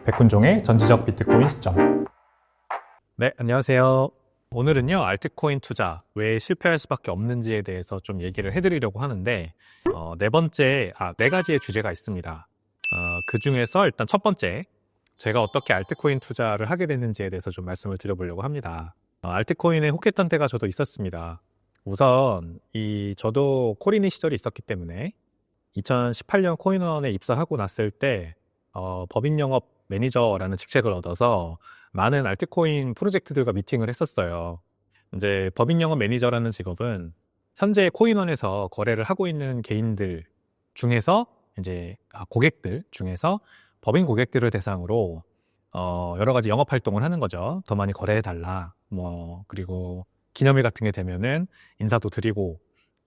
백훈종의 전지적 비트코인 시점. 네, 안녕하세요. 오늘은요, 알트코인 투자 왜 실패할 수밖에 없는지에 대해서 좀 얘기를 해드리려고 하는데, 네 가지의 주제가 있습니다. 그 중에서 일단 첫 번째, 제가 어떻게 알트코인 투자를 하게 됐는지에 대해서 좀 말씀을 드려보려고 합니다. 알트코인에 혹했던 때가 저도 있었습니다. 우선, 저도 코리니 시절이 있었기 때문에, 2018년 코인원에 입사하고 났을 때, 법인 영업 매니저라는 직책을 얻어서 많은 알트코인 프로젝트들과 미팅을 했었어요. 이제 법인 영업 매니저라는 직업은 현재 코인원에서 거래를 하고 있는 개인들 중에서 고객들 중에서 법인 고객들을 대상으로 여러 가지 영업 활동을 하는 거죠. 더 많이 거래해달라. 그리고 기념일 같은 게 되면은 인사도 드리고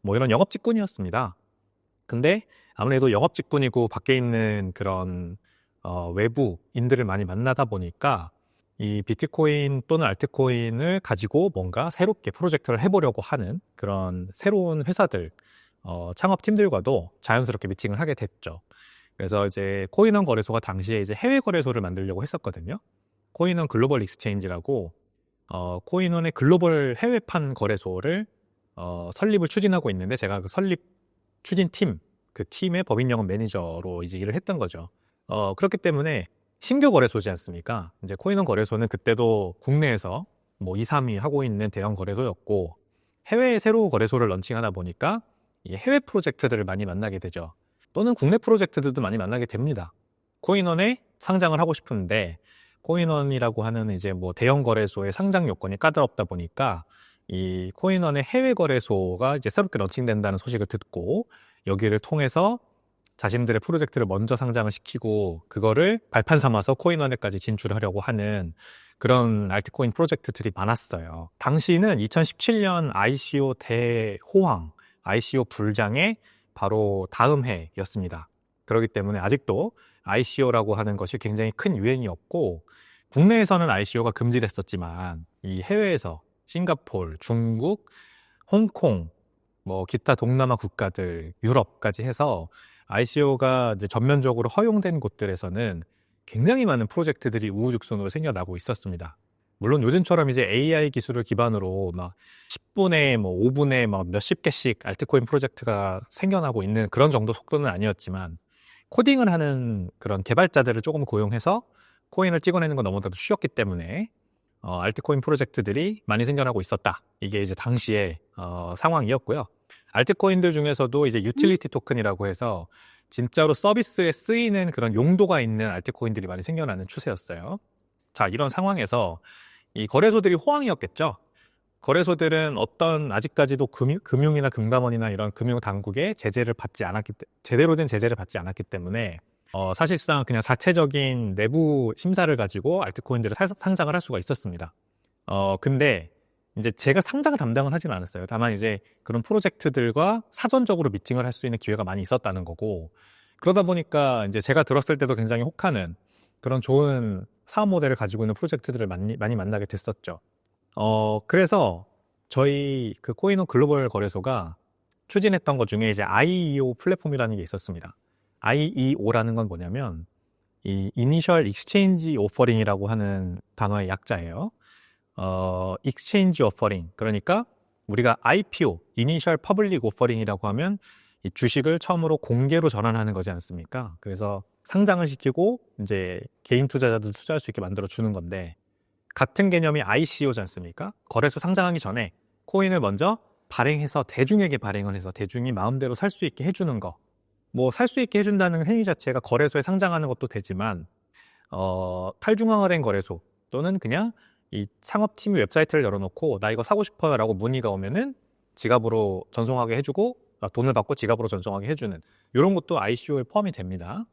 이런 영업 직군이었습니다. 근데 아무래도 영업 직군이고 밖에 있는 그런 외부인들을 많이 만나다 보니까 이 비트코인 또는 알트코인을 가지고 뭔가 새롭게 프로젝트를 해보려고 하는 그런 새로운 회사들, 창업팀들과도 자연스럽게 미팅을 하게 됐죠. 그래서 이제 코인원 거래소가 당시에 이제 해외 거래소를 만들려고 했었거든요. 코인원 글로벌 익스체인지라고 코인원의 글로벌 해외판 거래소를 설립을 추진하고 있는데 제가 그 설립 추진팀, 그 팀의 법인 영업 매니저로 이제 일을 했던 거죠. 그렇기 때문에 신규 거래소지 않습니까? 이제 코인원 거래소는 그때도 국내에서 2, 3위 하고 있는 대형 거래소였고 해외에 새로 거래소를 런칭하다 보니까 이 해외 프로젝트들을 많이 만나게 되죠. 또는 국내 프로젝트들도 많이 만나게 됩니다. 코인원에 상장을 하고 싶은데 코인원이라고 하는 이제 대형 거래소의 상장 요건이 까다롭다 보니까 이 코인원의 해외 거래소가 이제 새롭게 런칭된다는 소식을 듣고 여기를 통해서 자신들의 프로젝트를 먼저 상장을 시키고 그거를 발판 삼아서 코인원에까지 진출하려고 하는 그런 알트코인 프로젝트들이 많았어요. 당시는 2017년 ICO 대호황, ICO 불장의 바로 다음 해였습니다. 그렇기 때문에 아직도 ICO라고 하는 것이 굉장히 큰 유행이었고 국내에서는 ICO가 금지됐었지만 이 해외에서 싱가포르, 중국, 홍콩, 기타 동남아 국가들, 유럽까지 해서 ICO가 이제 전면적으로 허용된 곳들에서는 굉장히 많은 프로젝트들이 우후죽순으로 생겨나고 있었습니다. 물론 요즘처럼 이제 AI 기술을 기반으로 10분에 5분에 몇십 개씩 알트코인 프로젝트가 생겨나고 있는 그런 정도 속도는 아니었지만 코딩을 하는 그런 개발자들을 조금 고용해서 코인을 찍어내는 건 너무나도 쉬웠기 때문에 알트코인 프로젝트들이 많이 생겨나고 있었다. 이게 이제 당시의 상황이었고요. 알트코인들 중에서도 이제 유틸리티 토큰이라고 해서 진짜로 서비스에 쓰이는 그런 용도가 있는 알트코인들이 많이 생겨나는 추세였어요. 자, 이런 상황에서 이 거래소들이 호황이었겠죠. 거래소들은 아직까지도 금융이나 금감원이나 이런 금융당국의 제대로 된 제재를 받지 않았기 때문에 사실상 그냥 자체적인 내부 심사를 가지고 알트코인들을 상장을 할 수가 있었습니다. 근데 이제 제가 상장을 담당은 하진 않았어요. 다만 이제 그런 프로젝트들과 사전적으로 미팅을 할 수 있는 기회가 많이 있었다는 거고 그러다 보니까 이제 제가 들었을 때도 굉장히 혹하는 그런 좋은 사업 모델을 가지고 있는 프로젝트들을 많이 만나게 됐었죠. 그래서 저희 그 코인원 글로벌 거래소가 추진했던 것 중에 이제 IEO 플랫폼이라는 게 있었습니다. IEO라는 건 뭐냐면 이 Initial Exchange Offering이라고 하는 단어의 약자예요. Exchange Offering, 그러니까 우리가 IPO, Initial Public Offering이라고 하면 이 주식을 처음으로 공개로 전환하는 거지 않습니까? 그래서 상장을 시키고 이제 개인 투자자들 투자할 수 있게 만들어 주는 건데 같은 개념이 ICO지 않습니까? 거래소 상장하기 전에 코인을 먼저 발행해서 대중에게 발행을 해서 대중이 마음대로 살 수 있게 해주는 거. 살 수 있게 해준다는 행위 자체가 거래소에 상장하는 것도 되지만 탈중앙화된 거래소 또는 그냥 이 창업팀이 웹사이트를 열어놓고 나 이거 사고 싶어요 라고 문의가 오면은 지갑으로 전송하게 해주고 돈을 받고 지갑으로 전송하게 해주는 이런 것도 ICO에 포함이 됩니다.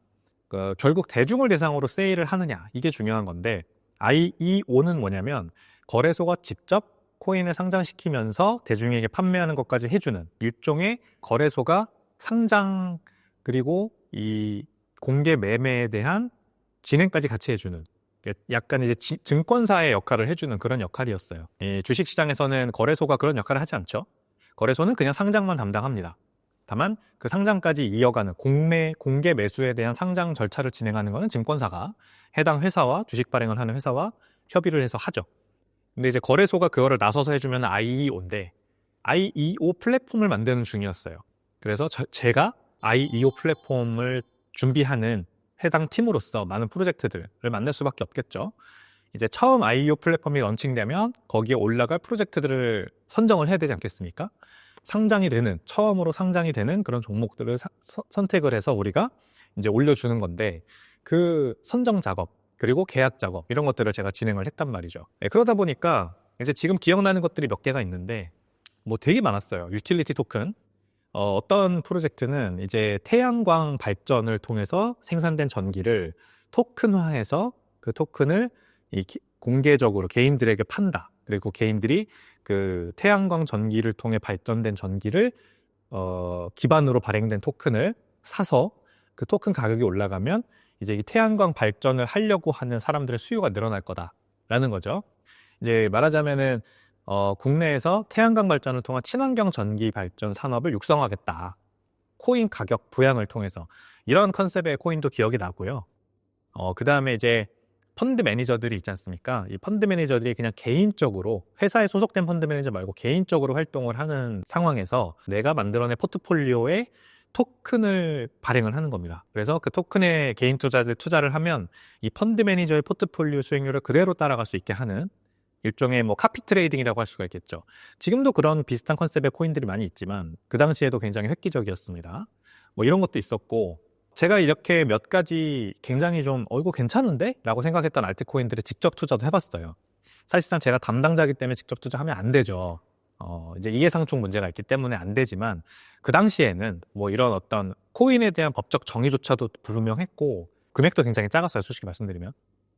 결국 대중을 대상으로 세일을 하느냐 이게 중요한 건데 IEO는 뭐냐면 거래소가 직접 코인을 상장시키면서 대중에게 판매하는 것까지 해주는 일종의 거래소가 상장 그리고 이 공개 매매에 대한 진행까지 같이 해주는 약간 이제 증권사의 역할을 해주는 그런 역할이었어요. 주식시장에서는 거래소가 그런 역할을 하지 않죠. 거래소는 그냥 상장만 담당합니다. 다만 그 상장까지 이어가는 공개 매수에 대한 상장 절차를 진행하는 것은 증권사가 해당 회사와 주식 발행을 하는 회사와 협의를 해서 하죠. 근데 이제 거래소가 그거를 나서서 해주면 IEO인데 IEO 플랫폼을 만드는 중이었어요. 그래서 제가 IEO 플랫폼을 준비하는 해당 팀으로서 많은 프로젝트들을 만날 수밖에 없겠죠. 이제 처음 IEO 플랫폼이 런칭되면 거기에 올라갈 프로젝트들을 선정을 해야 되지 않겠습니까? 처음으로 상장이 되는 그런 종목들을 선택을 해서 우리가 이제 올려주는 건데 그 선정 작업, 그리고 계약 작업, 이런 것들을 제가 진행을 했단 말이죠. 네, 그러다 보니까 이제 지금 기억나는 것들이 몇 개가 있는데 뭐 되게 많았어요. 유틸리티 토큰. 어떤 프로젝트는 이제 태양광 발전을 통해서 생산된 전기를 토큰화해서 그 토큰을 공개적으로 개인들에게 판다. 그리고 개인들이 그 태양광 전기를 통해 발전된 전기를 기반으로 발행된 토큰을 사서 그 토큰 가격이 올라가면 이제 이 태양광 발전을 하려고 하는 사람들의 수요가 늘어날 거다라는 거죠. 이제 말하자면은 국내에서 태양광 발전을 통한 친환경 전기 발전 산업을 육성하겠다. 코인 가격 부양을 통해서 이런 컨셉의 코인도 기억이 나고요. 그 다음에 이제 펀드 매니저들이 있지 않습니까? 이 펀드 매니저들이 그냥 개인적으로 회사에 소속된 펀드 매니저 말고 개인적으로 활동을 하는 상황에서 내가 만들어낸 포트폴리오에 토큰을 발행을 하는 겁니다. 그래서 그 토큰에 개인 투자를 하면 이 펀드 매니저의 포트폴리오 수익률을 그대로 따라갈 수 있게 하는 일종의 뭐 카피 트레이딩이라고 할 수가 있겠죠. 지금도 그런 비슷한 컨셉의 코인들이 많이 있지만 그 당시에도 굉장히 획기적이었습니다. 뭐 이런 것도 있었고, 제가 이렇게 몇 가지 굉장히 좀 이거 괜찮은데? 라고 생각했던 알트코인들을 직접 투자도 해봤어요. 사실상 제가 담당자이기 때문에 직접 투자하면 안 되죠. 이제 이해상충 문제가 있기 때문에 안 되지만 그 당시에는 뭐 이런 어떤 코인에 대한 법적 정의조차도 불분명했고 금액도 굉장히 작았어요, 솔직히 말씀드리면.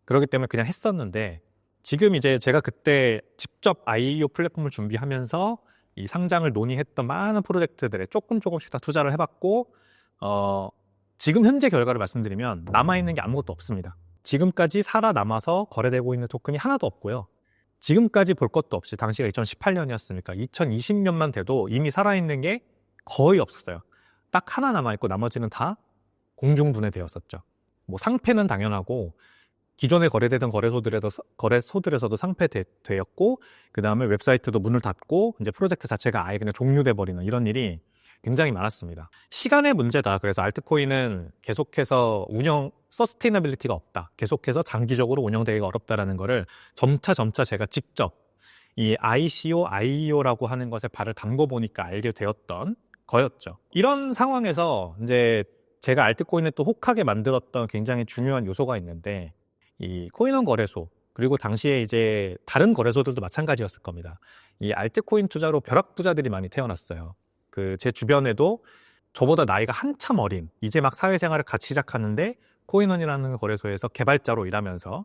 그렇기 때문에 그냥 했었는데, 지금 이제 제가 그때 직접 IEO 플랫폼을 준비하면서 이 상장을 논의했던 많은 프로젝트들에 조금씩 다 투자를 해봤고, 지금 현재 결과를 말씀드리면 남아있는 게 아무것도 없습니다. 지금까지 살아남아서 거래되고 있는 토큰이 하나도 없고요. 지금까지 볼 것도 없이, 당시가 2018년이었으니까 2020년만 돼도 이미 살아있는 게 거의 없었어요. 딱 하나 남아있고 나머지는 다 공중분해되었었죠. 뭐 상패는 당연하고 기존에 거래되던 거래소들에서도 상패되었고, 그 다음에 웨브사이트도 문을 닫고 이제 프로젝트 자체가 아예 그냥 종료돼 버리는 이런 일이 굉장히 많았습니다. 시간의 문제다. 그래서 알트코인은 계속해서 서스테이너빌리티가 없다. 계속해서 장기적으로 운영되기가 어렵다라는 거를 점차 제가 직접 이 ICO, IEO라고 하는 것에 발을 담궈 보니까 알게 되었던 거였죠. 이런 상황에서 이제 제가 알트코인을 또 혹하게 만들었던 굉장히 중요한 요소가 있는데, 이 코인원 거래소, 그리고 당시에 이제 다른 거래소들도 마찬가지였을 겁니다. 이 알트코인 투자로 벼락 부자들이 많이 태어났어요. 제 주변에도 저보다 나이가 한참 어린, 이제 막 사회생활을 같이 시작하는데 코인원이라는 거래소에서 개발자로 일하면서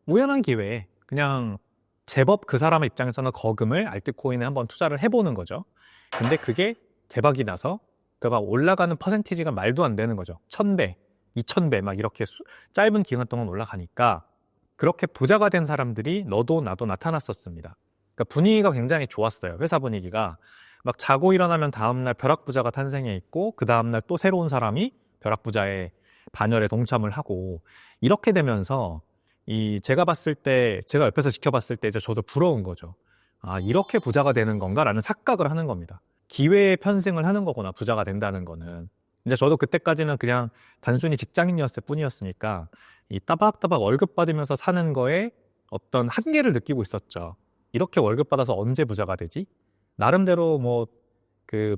우연한 기회에 그냥 제법 그 사람의 입장에서는 거금을 알트코인에 한번 투자를 해보는 거죠. 근데 그게 대박이 나서 막 올라가는 퍼센티지가 말도 안 되는 거죠. 1000배, 2000배 막 이렇게 짧은 기간 동안 올라가니까 그렇게 부자가 된 사람들이 너도 나도 나타났었습니다. 그러니까 분위기가 굉장히 좋았어요. 회사 분위기가. 막 자고 일어나면 다음날 벼락부자가 탄생해 있고, 그 다음날 또 새로운 사람이 벼락부자의 반열에 동참을 하고, 이렇게 되면서 제가 옆에서 지켜봤을 때 이제 저도 부러운 거죠. 아, 이렇게 부자가 되는 건가라는 착각을 하는 겁니다. 기회의 편승을 하는 거구나, 부자가 된다는 거는. 이제 저도 그때까지는 그냥 단순히 직장인이었을 뿐이었으니까 이 따박따박 월급 받으면서 사는 거에 어떤 한계를 느끼고 있었죠. 이렇게 월급 받아서 언제 부자가 되지? 나름대로 뭐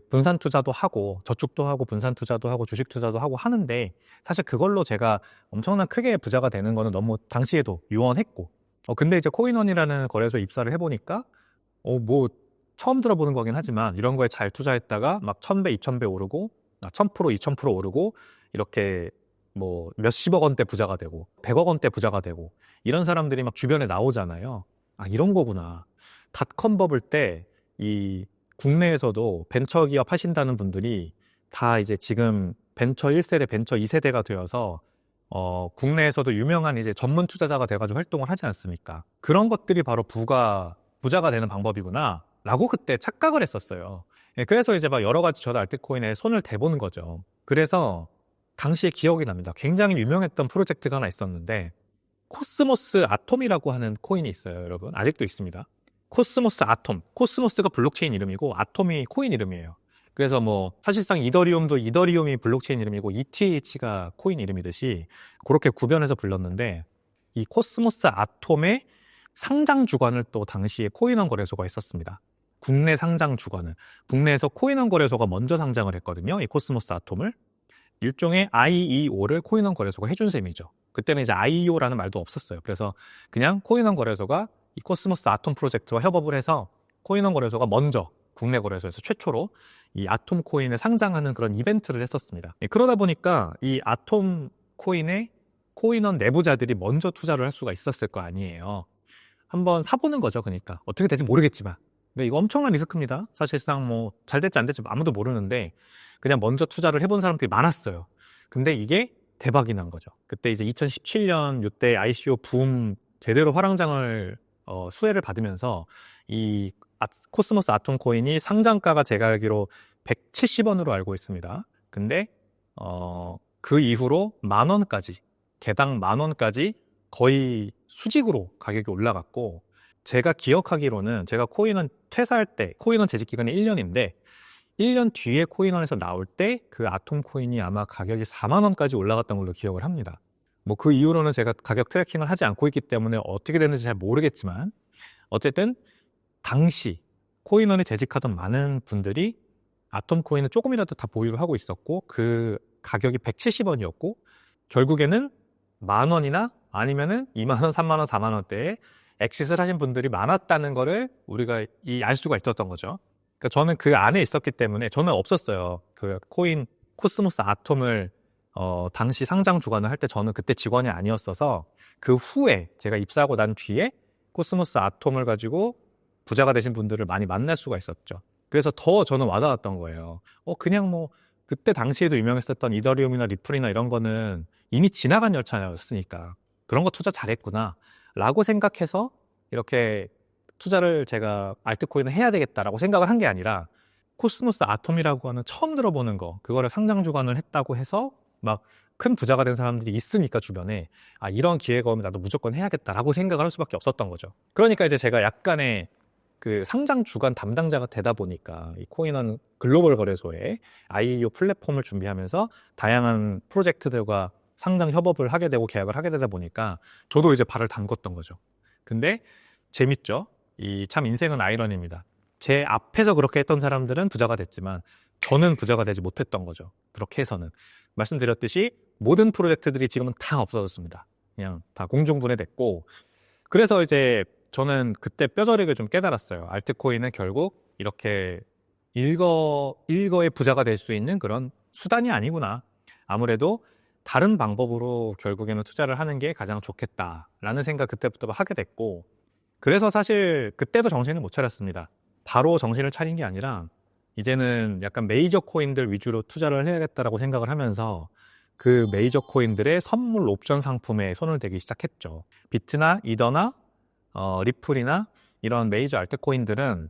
분산 투자도 하고 저축도 하고 분산 투자도 하고 주식 투자도 하고 하는데, 사실 그걸로 제가 엄청난 크게 부자가 되는 거는 너무 당시에도 유언했고, 근데 이제 코인원이라는 거래소에 입사를 해보니까 뭐 처음 들어보는 거긴 하지만 이런 거에 잘 투자했다가 막 1000배, 2000배 오르고 1000%, 2000% 오르고 이렇게 뭐 몇십억 원대 부자가 되고 100억 원대 부자가 되고 이런 사람들이 막 주변에 나오잖아요. 아, 이런 거구나. 닷컴 버블 때 이 국내에서도 벤처기업 하신다는 분들이 다 이제 지금 벤처 1세대, 벤처 2세대가 되어서 국내에서도 유명한 이제 전문 투자자가 돼가지고 활동을 하지 않습니까? 그런 것들이 바로 부자가 되는 방법이구나 라고 그때 착각을 했었어요. 예, 그래서 이제 막 여러 가지 저도 알트코인에 손을 대보는 거죠. 그래서 당시에 기억이 납니다. 굉장히 유명했던 프로젝트가 하나 있었는데 코스모스 아톰이라고 하는 코인이 있어요, 여러분. 아직도 있습니다. 코스모스 아톰. 코스모스가 블록체인 이름이고 아톰이 코인 이름이에요. 그래서 뭐 사실상 이더리움도 이더리움이 블록체인 이름이고 ETH가 코인 이름이듯이 그렇게 구별해서 불렀는데 이 코스모스 아톰의 상장 주관을 또 당시에 코인원 거래소가 있었습니다. 국내 상장 주관을. 국내에서 코인원 거래소가 먼저 상장을 했거든요. 이 코스모스 아톰을. 일종의 IEO를 코인원 거래소가 해준 셈이죠. 그때는 이제 IEO라는 말도 없었어요. 그래서 그냥 코인원 거래소가 이 코스모스 아톰 프로젝트와 협업을 해서 코인원 거래소가 먼저 국내 거래소에서 최초로 이 아톰 코인을 상장하는 그런 이벤트를 했었습니다. 그러다 보니까 이 아톰 코인에 코인원 내부자들이 먼저 투자를 할 수가 있었을 거 아니에요. 한번 사보는 거죠. 그러니까 어떻게 될지 모르겠지만. 근데 이거 엄청난 리스크입니다. 사실상 뭐 잘 될지 안 될지 아무도 모르는데 그냥 먼저 투자를 해본 사람들이 많았어요. 근데 이게 대박이 난 거죠. 그때 이제 2017년 이때 ICO 붐 제대로 화랑장을 수혜를 받으면서 이 코스모스 아톰 코인이 상장가가 제가 알기로 170원으로 알고 있습니다. 근데 그 이후로 10,000원까지, 개당 10,000원까지 거의 수직으로 가격이 올라갔고, 제가 기억하기로는 제가 코인원 퇴사할 때, 코인원 재직 기간이 1년인데 1년 뒤에 코인원에서 나올 때 그 아톰 코인이 아마 가격이 40,000원까지 올라갔던 걸로 기억을 합니다. 뭐 그 이후로는 제가 가격 트래킹을 하지 않고 있기 때문에 어떻게 됐는지 잘 모르겠지만 어쨌든 당시 코인원에 재직하던 많은 분들이 아톰 코인을 조금이라도 다 보유를 하고 있었고 그 가격이 170원이었고 결국에는 10,000원이나 아니면은 20,000원, 30,000원, 40,000원대에 엑싯을 하신 분들이 많았다는 거를 우리가 알 수가 있었던 거죠. 그러니까 저는 그 안에 있었기 때문에 저는 없었어요. 그 코인 코스모스 아톰을 당시 상장 주관을 할 때 저는 그때 직원이 아니었어서 그 후에 제가 입사하고 난 뒤에 코스모스 아톰을 가지고 부자가 되신 분들을 많이 만날 수가 있었죠. 그래서 더 저는 와닿았던 거예요. 그냥 뭐 그때 당시에도 유명했었던 이더리움이나 리플이나 이런 거는 이미 지나간 열차였으니까 그런 거 투자 잘했구나 라고 생각해서 이렇게 투자를 제가 알트코인을 해야 되겠다라고 생각을 한 게 아니라 코스모스 아톰이라고 하는 처음 들어보는 거 그거를 상장 주관을 했다고 해서 막 큰 부자가 된 사람들이 있으니까 주변에 이런 기회가 오면 나도 무조건 해야겠다라고 생각을 할 수밖에 없었던 거죠. 그러니까 이제 제가 약간의 그 상장 주관 담당자가 되다 보니까 이 코인원 글로벌 거래소에 IEO 플랫폼을 준비하면서 다양한 프로젝트들과 상장 협업을 하게 되고 계약을 하게 되다 보니까 저도 이제 발을 담궜던 거죠. 근데 재밌죠? 이 참 인생은 아이러니입니다. 제 앞에서 그렇게 했던 사람들은 부자가 됐지만 저는 부자가 되지 못했던 거죠. 그렇게 해서는 말씀드렸듯이 모든 프로젝트들이 지금은 다 없어졌습니다. 그냥 다 공중분해됐고 그래서 이제 저는 그때 뼈저리게 좀 깨달았어요. 알트코인은 결국 이렇게 일거의 부자가 될 수 있는 그런 수단이 아니구나. 아무래도 다른 방법으로 결국에는 투자를 하는 게 가장 좋겠다라는 생각 그때부터 하게 됐고 그래서 사실 그때도 정신을 못 차렸습니다. 바로 정신을 차린 게 아니라 이제는 약간 메이저 코인들 위주로 투자를 해야겠다라고 생각을 하면서 그 메이저 코인들의 선물 옵션 상품에 손을 대기 시작했죠. 비트나 이더나 리플이나 이런 메이저 알트코인들은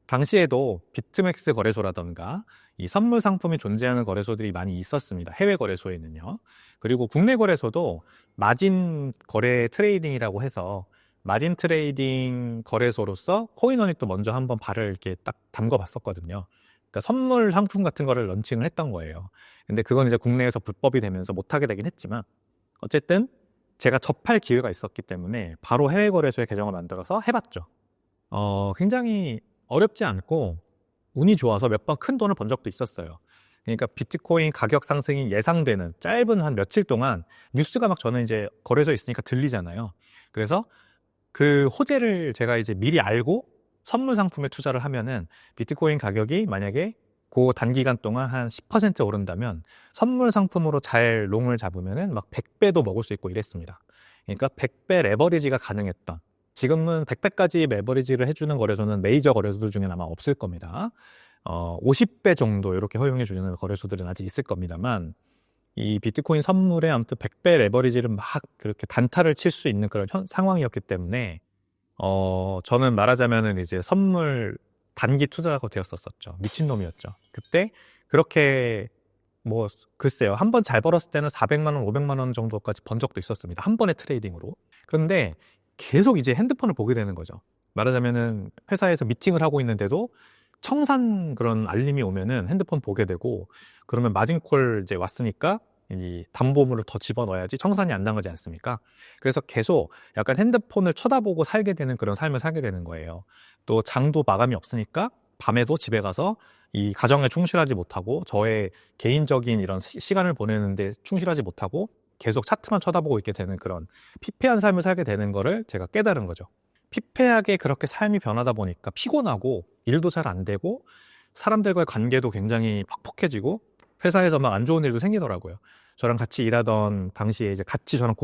당시에도 비트맥스 거래소라던가 이 선물 상품이 존재하는 거래소들이 많이 있었습니다. 해외 거래소에는요. 그리고 국내 거래소도 마진 거래 트레이딩이라고 해서 마진 트레이딩 거래소로서 코인원이 또 먼저 한번 발을 이렇게 딱 담궈 봤었거든요. 그러니까 선물 상품 같은 거를 런칭을 했던 거예요. 근데 그건 이제 국내에서 불법이 되면서 못하게 되긴 했지만 어쨌든 제가 접할 기회가 있었기 때문에 바로 해외 거래소에 계정을 만들어서 해봤죠. 굉장히 어렵지 않고 운이 좋아서 몇 번 큰 돈을 번 적도 있었어요. 그러니까 비트코인 가격 상승이 예상되는 짧은 한 며칠 동안 뉴스가 막 저는 이제 거래소에 있으니까 들리잖아요. 그래서 그 호재를 제가 이제 미리 알고 선물 상품에 투자를 하면은 비트코인 가격이 만약에 그 단기간 동안 한 10% 오른다면 선물 상품으로 잘 롱을 잡으면은 막 100배도 먹을 수 있고 이랬습니다. 그러니까 100배 레버리지가 가능했던 지금은 100배까지 레버리지를 해주는 거래소는 메이저 거래소들 중에 아마 없을 겁니다. 50배 정도 이렇게 허용해 주는 거래소들은 아직 있을 겁니다만 이 비트코인 선물에 아무튼 100배 레버리지를 막 그렇게 단타를 칠 수 있는 그런 상황이었기 때문에 저는 말하자면은 이제 선물 단기 투자가 되었었죠. 미친놈이었죠. 그때 그렇게 뭐 글쎄요. 한 번 잘 벌었을 때는 400만 원, 500만 원 정도까지 번 적도 있었습니다. 한 번의 트레이딩으로. 그런데 계속 이제 핸드폰을 보게 되는 거죠. 말하자면은 회사에서 미팅을 하고 있는데도 청산 그런 알림이 오면은 핸드폰 보게 되고, 그러면 마진콜 이제 왔으니까 이 담보물을 더 집어넣어야지 청산이 안 나가지 않습니까? 그래서 계속 약간 핸드폰을 쳐다보고 살게 되는 그런 삶을 살게 되는 거예요. 또 장도 마감이 없으니까 밤에도 집에 가서 이 가정에 충실하지 못하고 저의 개인적인 이런 시간을 보내는데 충실하지 못하고 계속 차트만 쳐다보고 있게 되는 그런 피폐한 삶을 살게 되는 거를 제가 깨달은 거죠. 피폐하게 그렇게 삶이 변하다 보니까 피곤하고 일도 잘 안 되고 사람들과의 관계도 굉장히 퍽퍽해지고 회사에서 막 안 좋은 일도 생기더라고요. 저랑 같이 일하던 당시에 이제 같이 저랑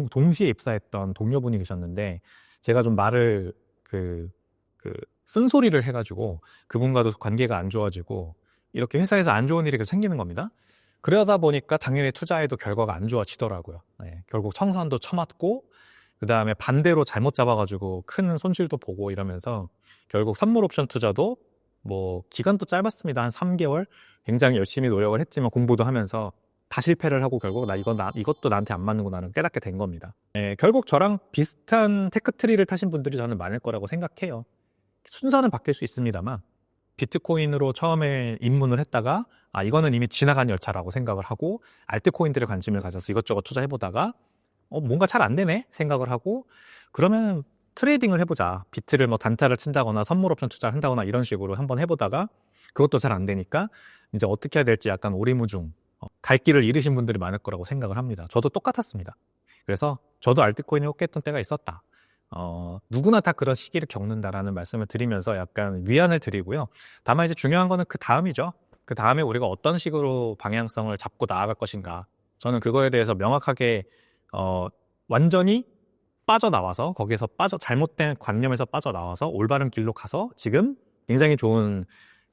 동시에 입사했던 동료분이 계셨는데, 제가 좀 말을 쓴소리를 해가지고 그분과도 관계가 안 좋아지고 이렇게 회사에서 안 좋은 일이 계속 생기는 겁니다. 그러다 보니까 당연히 투자에도 결과가 안 좋아지더라고요. 네, 결국 청산도 처맞고 그 다음에 반대로 잘못 잡아가지고 큰 손실도 보고 이러면서 결국 선물 옵션 투자도 뭐 기간도 짧았습니다. 한 3개월 굉장히 열심히 노력을 했지만 공부도 하면서 다 실패를 하고 결국 이것도 나한테 안 맞는구나는 깨닫게 된 겁니다. 네, 결국 저랑 비슷한 테크트리를 타신 분들이 저는 많을 거라고 생각해요. 순서는 바뀔 수 있습니다만 비트코인으로 처음에 입문을 했다가 이거는 이미 지나간 열차라고 생각을 하고 알트코인들에 관심을 가져서 이것저것 투자해보다가 뭔가 잘 안 되네 생각을 하고, 그러면 트레이딩을 해보자. 비트를 뭐 단타를 친다거나 선물 옵션 투자를 한다거나 이런 식으로 한번 해보다가 그것도 잘 안 되니까 이제 어떻게 해야 될지 약간 오리무중 갈 길을 잃으신 분들이 많을 거라고 생각을 합니다. 저도 똑같았습니다. 그래서 저도 알트코인에 혹했던 때가 있었다. 누구나 다 그런 시기를 겪는다라는 말씀을 드리면서 약간 위안을 드리고요. 다만 이제 중요한 거는 그 다음이죠. 그 다음에 우리가 어떤 식으로 방향성을 잡고 나아갈 것인가. 저는 그거에 대해서 명확하게 완전히 빠져나와서 거기에서 잘못된 관념에서 빠져나와서 올바른 길로 가서 지금 굉장히 좋은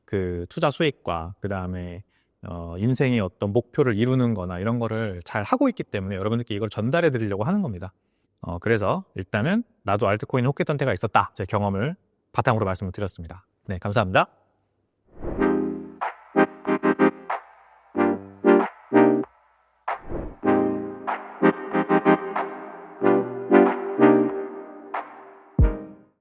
그 투자 수익과 그 다음에 인생의 어떤 목표를 이루는 거나 이런 거를 잘 하고 있기 때문에 여러분들께 이걸 전달해 드리려고 하는 겁니다. 그래서 일단은 나도 알트코인에 혹했던 때가 있었다. 제 경험을 바탕으로 말씀을 드렸습니다. 네, 감사합니다.